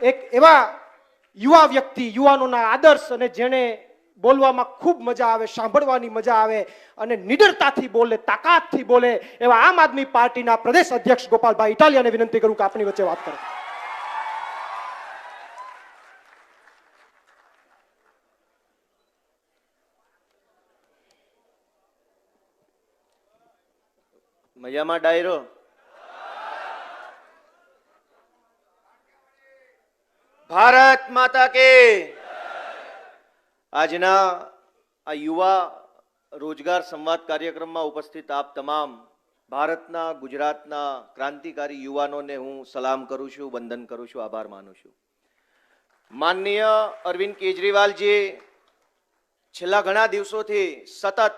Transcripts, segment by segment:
એક એવા યુવા વ્યક્તિ, યુવાનોના આદર્શ અને જેને બોલવામાં ખૂબ મજા આવે, સાંભળવાની મજા આવે અને નિડરતાથી બોલે, તાકાતથી બોલે એવા આમ આદમી પાર્ટીના પ્રદેશ અધ્યક્ષ ગોપાલભાઈ ઇટાલિયાને વિનંતી કરું કે આપની વચ્ચે વાત કરે. મજામાં ડાયરો? ભારત માતા કે. આજના આ યુવા રોજગાર સંવાદ કાર્યક્રમમાં ઉપસ્થિત આપ તમામ ભારતના, ગુજરાતના ક્રાંતિકારી યુવાનોને હું સલામ કરું છું, વંદન કરું છું, આભાર માનું છું. માનનીય અરવિંદ કેજરીવાલજી છેલ્લા ઘણા દિવસોથી સતત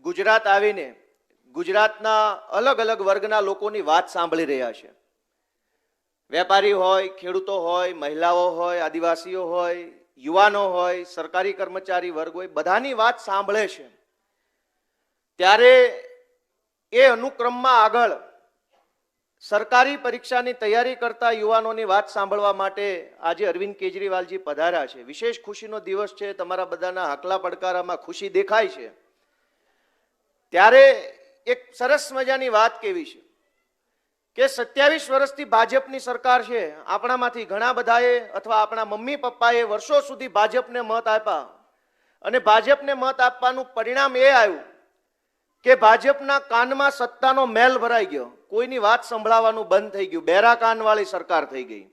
ગુજરાત આવીને ગુજરાતના અલગ અલગ વર્ગના લોકોની વાત સાંભળી રહ્યા છે. વેપારી હોય, ખેડૂતો હોય, મહિલાઓ હોય, આદિવાસીઓ હોય, યુવાનો હોય, સરકારી કર્મચારી વર્ગ હોય, બધાની વાત સાંભળે છે. ત્યારે એ અનુક્રમમાં આગળ સરકારી પરીક્ષાની તૈયારી કરતા યુવાનોની વાત સાંભળવા માટે આજે અરવિંદ કેજરીવાલજી પધાર્યા છે. વિશેષ ખુશીનો દિવસ છે. તમારા બધાના હાકલા પડકારામાં ખુશી દેખાય છે. ત્યારે એક સરસ મજાની વાત કેવી છે કે 27 વર્ષથી ભાજપની સરકાર છે. આપણામાંથી ઘણા બધાએ અથવા આપણા મમ્મી પપ્પાએ વર્ષો સુધી ભાજપને મત આપ્યા અને ભાજપને મત આપવાનું પરિણામ એ આવ્યું કે ભાજપના કાનમાં સત્તાનો મેલ ભરાઈ ગયો. કોઈની વાત સંભળાવવાનું બંધ થઈ ગયું. બેરા કાનવાળી સરકાર થઈ ગઈ.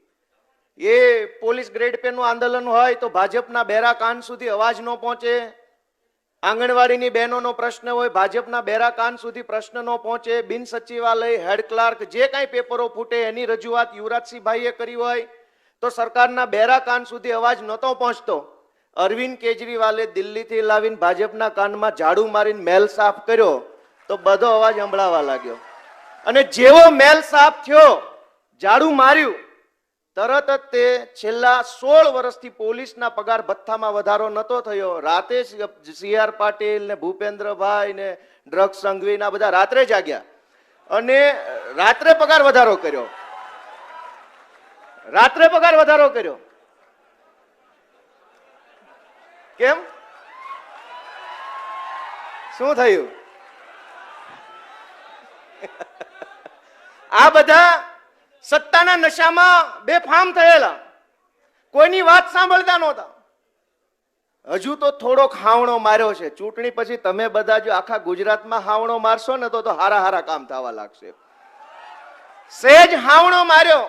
એ પોલીસ ગ્રેડ પેનું આંદોલન હોય તો ભાજપના બેરા કાન સુધી અવાજ ન પહોંચે. આંગણવાડીની બહેનોનો પ્રશ્ન હોય, ભાજપના બેરા કાન સુધી પ્રશ્ન ન પહોંચે. બિન સચિવાલય, હેડ ક્લાર્ક, જે કાંઈ પેપરો ફૂટે એની રજૂઆત યુવરાજસિંહભાઈએ કરી હોય તો સરકારના બેરા કાન સુધી અવાજ નહોતો પહોંચતો. અરવિંદ કેજરીવાલે દિલ્હીથી લાવીને ભાજપના કાનમાં ઝાડુ મારીને મેલ સાફ કર્યો તો બધો અવાજ સંભળાવા લાગ્યો. અને જેવો મેલ સાફ થયો, ઝાડુ માર્યું, તરત જ તે છેલ્લા 16 વર્ષથી પોલીસના પગાર ભથ્થામાં વધારો નતો થયો. રાતે CR પાટીલ ને ભૂપેન્દ્રભાઈ ને ડ્રગ્સ સંઘવીના બધા રાત્રે જાગ્યા અને રાત્રે પગાર વધારો કર્યો. રાત્રે પગાર વધારો કર્યો. કેમ? શું થયું? આ બધા સત્તાના નશામાં બેફામ થયેલા, કોઈની વાત સાંભળતા નહોતા. હજુ તો થોડોક હાવણો માર્યો છે. ચૂંટણી પછી તમે બધા જો આખા ગુજરાતમાં હાવણો મારશો ને તો હારા હારા કામ થવા લાગશે. સહેજ હાવણો માર્યો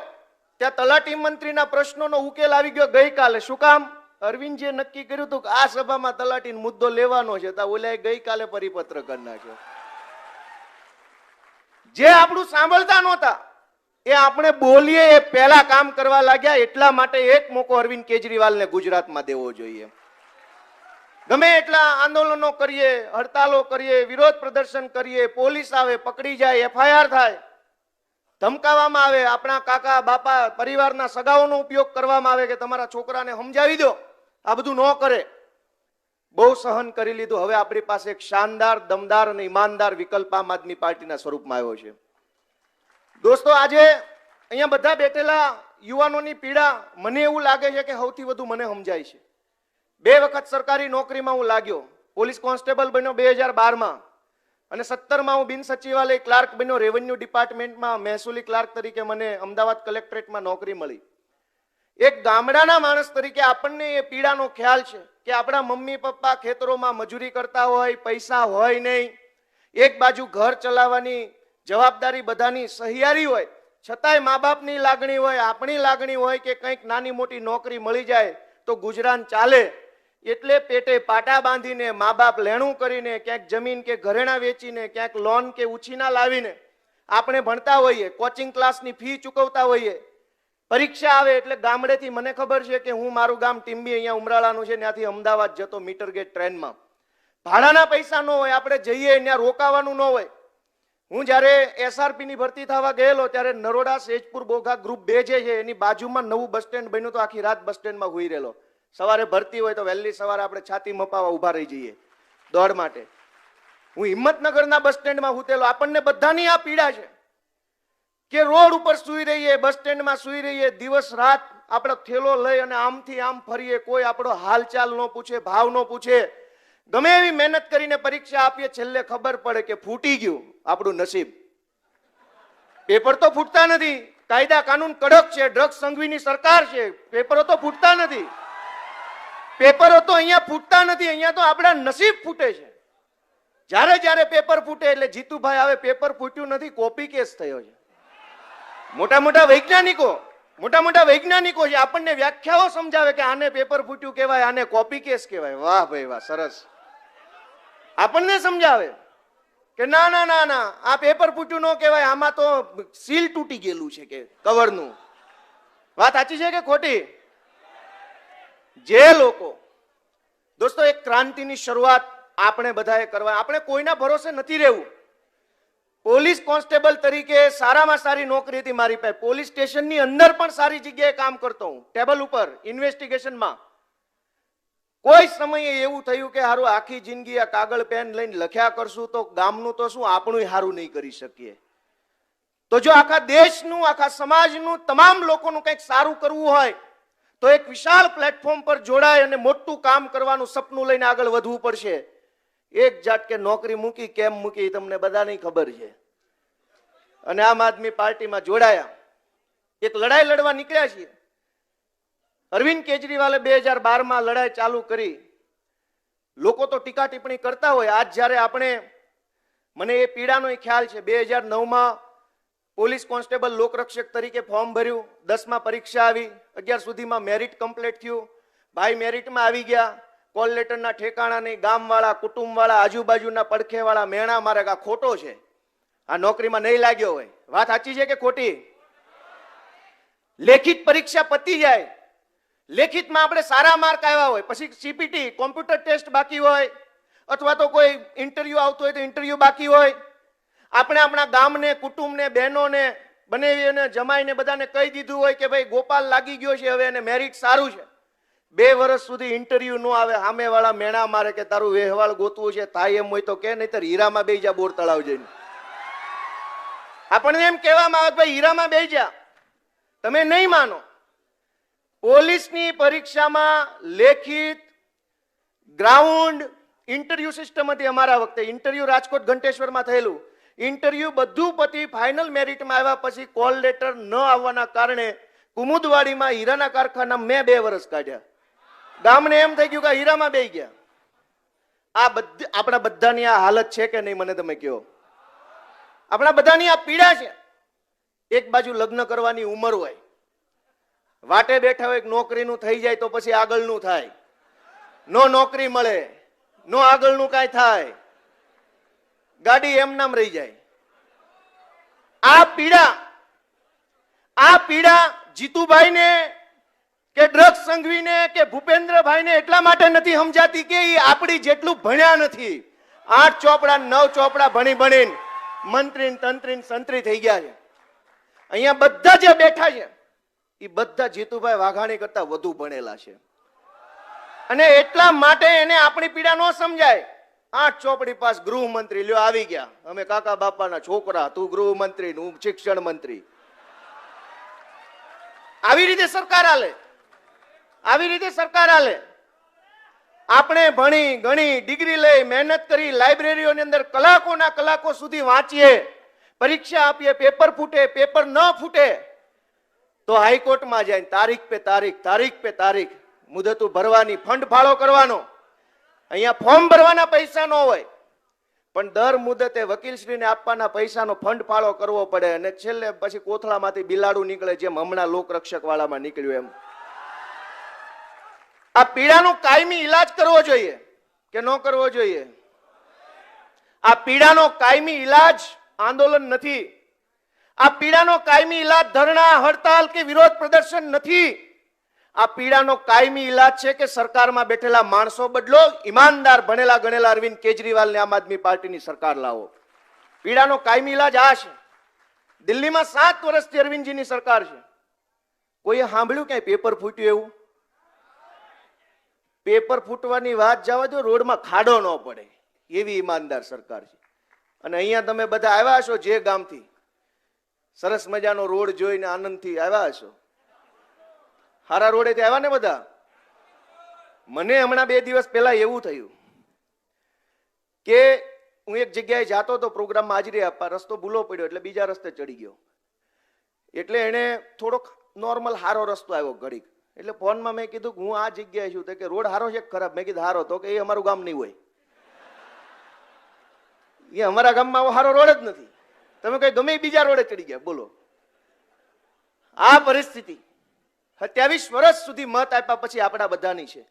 ત્યાં તલાટી મંત્રીના પ્રશ્નોનો ઉકેલ આવી ગયો ગઈકાલે. શું કામ? અરવિંદજીએ નક્કી કર્યું હતું કે આ સભામાં તલાટીનો મુદ્દો લેવાનો છે, તો ઓલાએ ગઈકાલે પરિપત્ર કરી નાખ્યો. જે આપણું સાંભળતા નહોતા એ આપણે બોલીએ એ પહેલા કામ કરવા લાગ્યા. એટલા માટે એક મોકો અરવિંદ કેજરીવાલને ગુજરાતમાં દેવો જોઈએ. ગમે એટલા આંદોલનો કરીએ, હડતાલો કરીએ, વિરોધ પ્રદર્શન કરીએ, પોલીસ આવે, પકડી જાય, FIR થાય, ધમકાવવામાં આવે, આપણા કાકા બાપા પરિવારના સગાઓનો ઉપયોગ કરવામાં આવે કે તમારા છોકરાને સમજાવી દો, આ બધું ન કરે. બહુ સહન કરી લીધું. હવે આપણી પાસે એક શાનદાર, દમદાર અને ઈમાનદાર વિકલ્પ આમ આદમી પાર્ટીના સ્વરૂપમાં આવ્યો છે. દોસ્તો, આજે અહીંયા બધા બેઠેલા યુવાનોની પીડા મને એવું લાગે છે કે સૌથી વધુ મને સમજાય છે. 2 વખત સરકારી નોકરીમાં હું લાગ્યો. પોલીસ કોન્સ્ટેબલ બન્યો 2012માં અને 17માં હું બિન સચિવાલય ક્લાર્ક બન્યો. રેવન્યુ ડિપાર્ટમેન્ટમાં મહેસૂલી ક્લાર્ક તરીકે મને અમદાવાદ કલેક્ટરેટમાં નોકરી મળી. એક ગામડાના માણસ તરીકે આપણને એ પીડાનો ખ્યાલ છે કે આપણા મમ્મી પપ્પા ખેતરોમાં મજૂરી કરતા હોય, પૈસા હોય નહીં, એક બાજુ ઘર ચલાવવાની જવાબદારી બધાની સહિયારી હોય, છતાંય મા બાપની લાગણી હોય, આપણી લાગણી હોય કે કંઈક નાની મોટી નોકરી મળી જાય તો ગુજરાન ચાલે. એટલે પેટે પાટા બાંધીને, મા બાપ લેણું કરીને, ક્યાંક જમીન કે ઘરેણા વેચીને, ક્યાંક લોન કે ઉછીના લાવીને આપણે ભણતા હોઈએ, કોચિંગ ક્લાસની ફી ચૂકવતા હોઈએ. પરીક્ષા આવે એટલે ગામડેથી મને ખબર છે કે હું મારું ગામ ટીમ્બી અહીંયા ઉમરાળાનું છે, ત્યાંથી અમદાવાદ જતો મીટર ગેજ ટ્રેનમાં. ભાડાના પૈસા ન હોય, આપણે જઈએ ત્યાં રોકાવાનું ન હોય. હું જ્યારે SRP ની ભરતી થવા ગયેલો ત્યારે નરોડા સેજપુર બોઘા ગ્રુપ 2 જે છે એની બાજુમાં નવું બસ સ્ટેન્ડ બન્યું તો આખી રાત બસ સ્ટેન્ડમાં હુઈ રહેલો. સવારે ભરતી હોય તો વહેલી સવારે આપણે છાતી મપાવા ઉભા રહી જઈએ દોડ માટે. હું હિંમતનગરના બસ સ્ટેન્ડમાં હુતેલો. આપણને બધાની આ પીડા છે. કે રોડ ઉપર સૂઈ રહીએ, બસ સ્ટેન્ડમાં સૂઈ રહીએ, દિવસ રાત આપણો થેલો લઈ અને આમથી આમ ફરીએ, કોઈ આપણો હાલચાલ ન પૂછે, ભાવ ન પૂછે, ગમે એવી મહેનત કરીને પરીક્ષા આપીએ, છેલ્લે ખબર પડે કે ફૂટી ગયું આપણું નસીબ. પેપર તો ફૂટતા નથી, કાયદા કાનૂન કડક છે, ડ્રગ્સ સંઘવીની સરકાર છે, પેપરો તો ફૂટતા નથી. પેપરો તો અહીંયા ફૂટતા નથી, અહીંયા તો આપણા નસીબ ફૂટે છે. જ્યારે જ્યારે પેપર ફૂટે એટલે જીતુભાઈ આવે પેપર ફૂટ્યું નથી, કોપી કેસ થયો છે. મોટા મોટા વૈજ્ઞાનિકો છે, આપણને વ્યાખ્યાઓ સમજાવે કે આને પેપર ફૂટ્યું કહેવાય, આને કોપી કેસ કહેવાય. વાહ ભાઈ વાહ, સરસ. આપણને સમજાવે કે ના ના ના ના, આ પેપર ફૂટ્યું ન કહેવાય, આમાં તો સીલ તૂટી ગયેલું છે કે કવરનું. વાત સાચી છે કે ખોટી? જે લોકો દોસ્તો એક ક્રાંતિની શરૂઆત આપણે બધાએ કરવા, આપણે કોઈના ભરોસે નથી રહેવું. પોલીસ કોન્સ્ટેબલ તરીકે સારામાં સારી નોકરી હતી મારી પાસે, પોલીસ સ્ટેશનની અંદર પણ સારી જગ્યાએ કામ કરતો હું, ટેબલ ઉપર ઇન્વેસ્ટિગેશનમાં. કોઈ સમયે એવું થયું કે હારું આખી જિંદગી આ કાગળ પેન લઈને લખ્યા કરશું તો ગામનું તો શું, આપણું હારું નહીં કરી શકીએ. તો જો આખા દેશનું, આખા સમાજનું, તમામ લોકોનું કંઈક સારું કરવું હોય તો એક વિશાળ પ્લેટફોર્મ પર જોડાય અને મોટું કામ કરવાનું સપનું લઈને આગળ વધવું પડશે. એક ઝાટકે નોકરી મૂકી, કેમ મૂકી તમને બધાની ખબર છે. અને આમ આદમી પાર્ટીમાં જોડાયા, એક લડાઈ લડવા નીકળ્યા છીએ. અરવિંદ કેજરીવાલે 2012માં લડાઈ ચાલુ કરી. લોકો તો ટીકા ટિપ્પણી કરતા હોય, આજ જ્યારે આપણે, મને એ પીડાનો ખ્યાલ છે, 2009માં પોલીસ કોન્સ્ટેબલ લોકરક્ષક તરીકે ફોર્મ ભર્યું, 10માં પરીક્ષા આવી, 11 સુધીમાં મેરિટ કમ્પ્લીટ થયું. ભાઈ મેરિટમાં આવી ગયા, કોલ લેટરના ઠેકાણા નહીં, ગામવાળા, કુટુંબવાળા, આજુબાજુના પડખેવાળા મેણા મારે કે આ ખોટો છે, આ નોકરીમાં નહીં લાગ્યો હોય. વાત સાચી છે કે ખોટી? લેખિત પરીક્ષા પતી જાય, લેખિતમાં આપણે સારા માર્ક આવ્યા હોય, પછી સીપીટી કોમ્પ્યુટર ટેસ્ટ બાકી હોય, અથવા તો કોઈ ઇન્ટરવ્યુ આવતો હોય તો ઇન્ટરવ્યુ બાકી હોય. આપણે આપણા ગામને, કુટુંબને, બહેનોને, બનેવીને, જમાઈને બધાને કહી દીધું હોય કે ભાઈ ગોપાલ લાગી ગયો છે, હવે એને મેરિટ સારું છે. 2 વર્ષ સુધી ઇન્ટરવ્યુ ન આવે, સામેવાળા મેણા મારે કે તારું વેહવાળ ગોતવું છે, થાય એમ હોય તો કે, નહીતર હીરામાં બેસી જા બોર તળાવ જઈને. આપણને એમ કહેવામાં આવે કે ભાઈ હીરામાં બેસી જા. તમે નહીં માનો, પોલીસની પરીક્ષામાં લેખિત, ગ્રાઉન્ડ, ઇન્ટરવ્યુ સિસ્ટમ હતી અમારા વખતે. ઇન્ટરવ્યુ રાજકોટ ઘંટેશ્વરમાં થયેલું. ઇન્ટરવ્યુ બધું પતી, ફાઇનલ મેરિટમાં આવ્યા પછી કોલ લેટર ન આવવાના કારણે કુમુદવાડીમાં હીરાના કારખાનામાં મેં 2 વર્ષ કાઢ્યા. ગામને એમ થઈ ગયું કે હીરામાં બેસી ગયા. આ બધી આપણા બધાની આ હાલત છે કે નહીં, મને તમે કહો. આપણા બધાની આ પીડા છે. એક બાજુ લગ્ન કરવાની ઉંમર હોય, વાટે બેઠા હોય, નોકરીનું થઈ જાય તો પછી આગળનું થાય, નો નોકરી મળે, નો આગળનું કાંઈ થાય, ગાડી એમ નામ રહી જાય. આ પીડા જીતુભાઈને કે ડ્રગ્સ સંઘવીને કે ભૂપેન્દ્રભાઈને એટલા માટે નથી સમજાતી કે એ આપણી જેટલું ભણ્યા નથી. 8 ચોપડા 9 ચોપડા ભણી ભણીને મંત્રી, તંત્રી, સંત્રી થઈ ગયા છે. અહીંયા બધા જે બેઠા છે એ બધા જીતુભાઈ વાઘાણી કરતા વધુ ભણેલા છે. અને એટલા માટે એને આપણી પીડા ન સમજાય. 8 ચોપડી પાસ ગૃહમંત્રી લ્યો આવી ગયા, અમે કાકા બાપાના છોકરા, તું ગૃહમંત્રી, હું શિક્ષણ મંત્રી. આવી રીતે સરકાર હાલે, આવી રીતે સરકાર હાલે. આપણે ભણી ગણી, ડિગ્રી લઈ, મહેનત કરી, લાઇબ્રેરીઓની અંદર કલાકોના કલાકો સુધી વાંચીએ, પરીક્ષા આપીએ, પેપર ફૂટે, પેપર ન ફૂટે તો હાઈકોર્ટમાં જાય, તારીખ પે તારીખ, તારીખ પે તારીખ, મુદતું ભરવાની, ફંડ ફાળો કરવાનો. અહીંયા ફોર્મ ભરવાના પૈસા ન હોય, પણ દર મુદતે વકીલશ્રીને આપવાના પૈસાનો ફંડ ફાળો કરવો પડે, અને છેલ્લે પછી કોથળામાંથી બિલાડું નીકળે, જેમ હમણાં લોકરક્ષક વાળામાં નીકળ્યું એમ. આ પીડાનો કાયમી ઈલાજ કરવો જોઈએ કે ન કરવો જોઈએ? આ પીડાનો કાયમી ઈલાજ આંદોલન નથી. આ પીડાનો કાયમી ઈલાજ ધરણા, હડતાલ કે વિરોધ પ્રદર્શન નથી. આ પીડાનો કાયમી ઈલાજ છે કે સરકારમાં બેઠેલા માણસો બદલો, ઈમાનદાર, ભણેલા ગણેલા અરવિંદ કેજરીવાલને આમ આદમી પાર્ટીની સરકાર લાવો. પીડાનો કાયમી ઈલાજ આ છે. દિલ્હીમાં 7 વર્ષથી અરવિંદજીની સરકાર છે. કોઈએ સાંભળ્યું ક્યાંય પેપર ફૂટ્યું એવું? પેપર ફૂટવાની વાત જવા દો, રોડમાં ખાડો ન પડે એવી ઈમાનદાર સરકાર છે. અને અહીંયા તમે બધા આવ્યા છો જે ગામથી, સરસ મજાનો રોડ જોઈને આનંદથી આવ્યા હશો. હારા રોડેથી આવ્યા ને બધા? મને હમણાં 2 દિવસ પહેલા એવું થયું કે હું એક જગ્યાએ જાતો હતો પ્રોગ્રામમાં હાજરી આપવા, રસ્તો ભૂલો પડ્યો એટલે બીજા રસ્તે ચડી ગયો. એટલે એને થોડોક નોર્મલ હારો રસ્તો આવ્યો ઘડીક. એટલે ફોનમાં મેં કીધું કે હું આ જગ્યાએ છું, તો કે રોડ હારો છે કે ખરાબ? મેં કીધું હારો. તો કે એ અમારું ગામ નહીં હોય, એ અમારા ગામમાં આવો હારો રોડ જ નથી, તમે કઈ ગમે બીજા રોડે ચડી ગયા. બોલો, આ પરિસ્થિતિ 27 વર્ષ સુધી મત આપ્યા પછી આપણા બધાની છે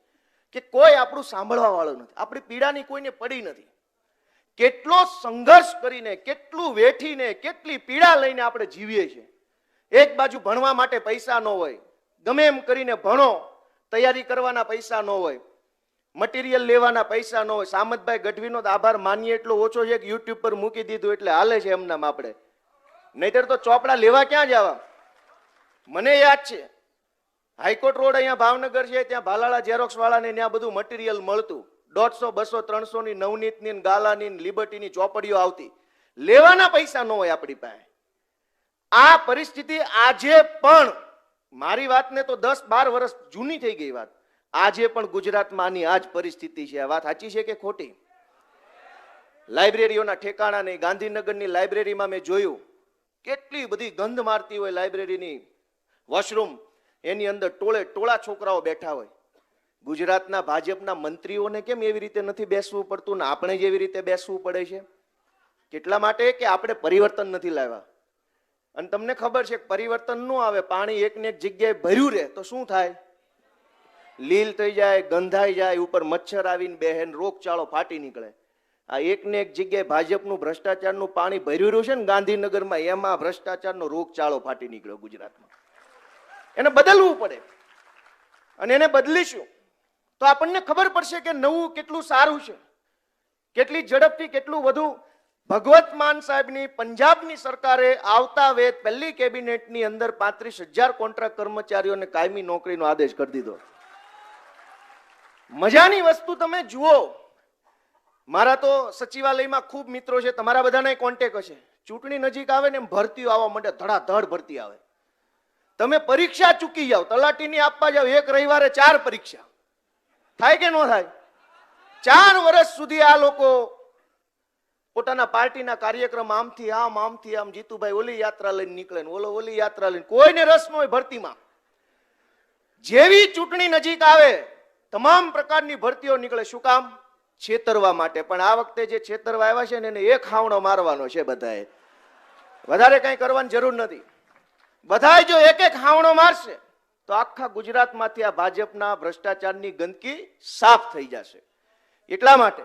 કે કોઈ આપણું સાંભળવા વાળું નથી, આપણી પીડાની કોઈને પડી નથી. કેટલો સંઘર્ષ કરીને, કેટલું વેઠીને, કેટલી પીડા લઈને આપણે જીવીએ છીએ. એક બાજુ ભણવા માટે પૈસા ન હોય, ગમે એમ કરીને ભણો, તૈયારી કરવાના પૈસા ન હોય, મટીરિયલ લેવાના પૈસા ન હોય. સામતભાઈ ગઢવીનો આભાર માનીએ એટલો ઓછો છે કે યુટ્યુબ પર મૂકી દીધું એટલે હાલે છે એમનામ આપણે, નહીતર તો ચોપડા લેવા ક્યાં જવા. મને યાદ છે હાઈકોર્ટ રોડ અહીંયા ભાવનગર છે, ત્યાં ભાલાળા ઝેરોક્સ વાળાને ત્યાં બધું મટીરિયલ મળતું. 150, 200, 300 ની નવનીતની, ગાલાની, લિબર્ટીની ચોપડીઓ આવતી. લેવાના પૈસા ન હોય આપણી પાસે. આ પરિસ્થિતિ આજે પણ, મારી વાતને તો 10-12 વર્ષ જૂની થઈ ગઈ વાત, આજે પણ ગુજરાતમાં આની આ જ પરિસ્થિતિ છે. આ વાત સાચી છે કે ખોટી? લાઇબ્રેરીઓના ઠેકાણા નહીં. ગાંધીનગરની લાઇબ્રેરીમાં મેં જોયું કેટલી બધી ગંધ મારતી હોય લાઇબ્રેરીની વોશરૂમ, એની અંદર ટોળા છોકરાઓ બેઠા હોય. ગુજરાતના ભાજપના મંત્રીઓને કેમ એવી રીતે નથી બેસવું પડતું ને આપણે જેવી રીતે બેસવું પડે છે? કેટલા માટે કે આપણે પરિવર્તન નથી લાવ્યા. અને તમને ખબર છે પરિવર્તન ન આવે, પાણી એકને એક જગ્યાએ ભર્યું રહે તો શું થાય? લીલ થઈ જાય, ગંધાઈ જાય, ઉપર મચ્છર આવીને બેહેન, રોગચાળો ફાટી નીકળે. આ એકને એક જગ્યાએ ભાજપનું ભ્રષ્ટાચારનું પાણી ભર્યું રહ્યું છે ને ગાંધીનગરમાં, એમાં ભ્રષ્ટાચારનો રોગચાળો ફાટી નીકળ્યો ગુજરાતમાં. એને બદલવું પડે, અને એને બદલીશું તો આપણને ખબર પડશે કે નવું કેટલું સારું છે, કેટલી ઝડપથી, કેટલું વધુ. ભગવત માન સાહેબની પંજાબની સરકારે આવતા વેત પહેલી કેબિનેટની અંદર 35,000 કોન્ટ્રાક્ટ કર્મચારીઓને કાયમી નોકરીનો આદેશ કરી દીધો. મજાની વસ્તુ તમે જુઓ. મારા તો સચિવાલયમાં ખૂબ મિત્રો છે, તમારા બધાના કોન્ટેક્ટ હશે. ચૂંટણી નજીક આવે ને એમ ભરતીઓ આવવા માંડે, ધડાધડ ભરતી આવે. તમે પરીક્ષા ચૂકી જાઓ, તલાટીની આપવા જાઓ, એક રવિવારે 4 પરીક્ષા થાય કે ન થાય? 4 વર્ષ સુધી આ લોકો પોતાના પાર્ટીના કાર્યક્રમ આમથી આમ, જીતુભાઈ ઓલી યાત્રા લઈને નીકળે ને ઓલો ઓલી યાત્રા લઈને, કોઈને રસ ન હોય ભરતીમાં. જેવી ચૂંટણી નજીક આવે તમામ પ્રકારની ભરતીઓ નીકળે. શું કામ? છેતરવા માટે. પણ આ વખતે જે છેતરવા આવ્યા છે ને એને એક હાવણો મારવાનો છે બધાએ, વધારે કઈ કરવાની જરૂર નથી. બધા જો એક હાવણો મારશે તો આખા ગુજરાતમાંથી આ ભાજપના ભ્રષ્ટાચારની ગંદકી સાફ થઈ જશે. એટલા માટે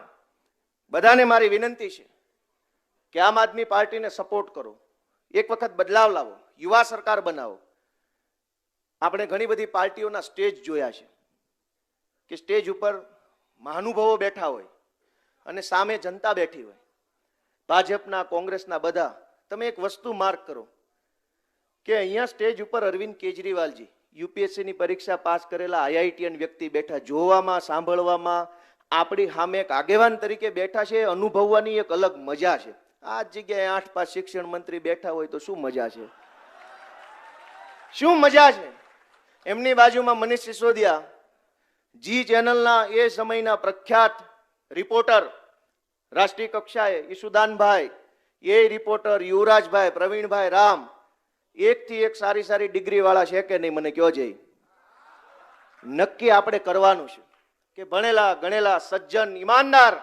બધાને મારી વિનંતી છે કે આમ આદમી પાર્ટીને સપોર્ટ કરો, એક વખત બદલાવ લાવો, યુવા સરકાર બનાવો. આપણે ઘણી બધી પાર્ટીઓના સ્ટેજ જોયા છે કે સ્ટેજ ઉપર મહાનુભાવો બેઠા હોય અને સામે જનતા બેઠી હોય, ભાજપના, કોંગ્રેસના બધા. તમે એક વસ્તુ માર્ક કરો કે અહીંયા સ્ટેજ ઉપર અરવિંદ કેજરીવાલજી, યુપીએસસીની પરીક્ષા પાસ કરેલા આઈઆઈટીએન વ્યક્તિ બેઠા. જોવામાં, સાંભળવામાં આપણી સામે એક આગેવાન તરીકે બેઠા છે, અનુભવવાની એક અલગ મજા છે. આ જગ્યાએ 8 પાસ શિક્ષણ મંત્રી બેઠા હોય તો શું મજા છે? શું મજા છે? એમની બાજુમાં મનીષ સિસોદિયા, જી ચેનલના એ સમયના પ્રખ્યાત રિપોર્ટર, રાષ્ટ્રીય કક્ષાએ ઈશુદાનભાઈ, એ રિપોર્ટર, યુવરાજભાઈ, પ્રવીણભાઈ રામ, એકથી એક સારી સારી ડિગ્રી વાળા છે કે નહીં? મને કયો જઈ. નક્કી આપણે કરવાનું છે કે ભણેલા ગણેલા, સજ્જન, ઈમાનદાર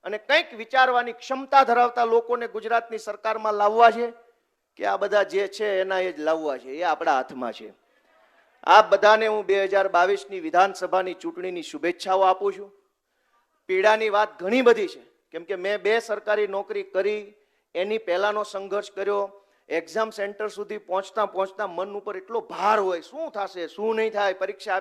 અને કંઈક વિચારવાની ક્ષમતા ધરાવતા લોકોને ગુજરાતની સરકારમાં લાવવા છે કે આ બધા જે છે એના એ જ લાવવા છે? એ આપણા હાથમાં છે. આ બધાને હું 2022ની વિધાનસભાની ચૂંટણીની શુભેચ્છાઓ આપું છું. પીડાની વાત ઘણી બધી છે, કેમ કે મેં 2 સરકારી નોકરી કરી, એની પહેલાનો સંઘર્ષ કર્યો. એક્ઝામ સેન્ટર સુધી પહોંચતા મન ઉપર એટલો ભાર હોય, શું થશે, શું નહીં થાય, પરીક્ષા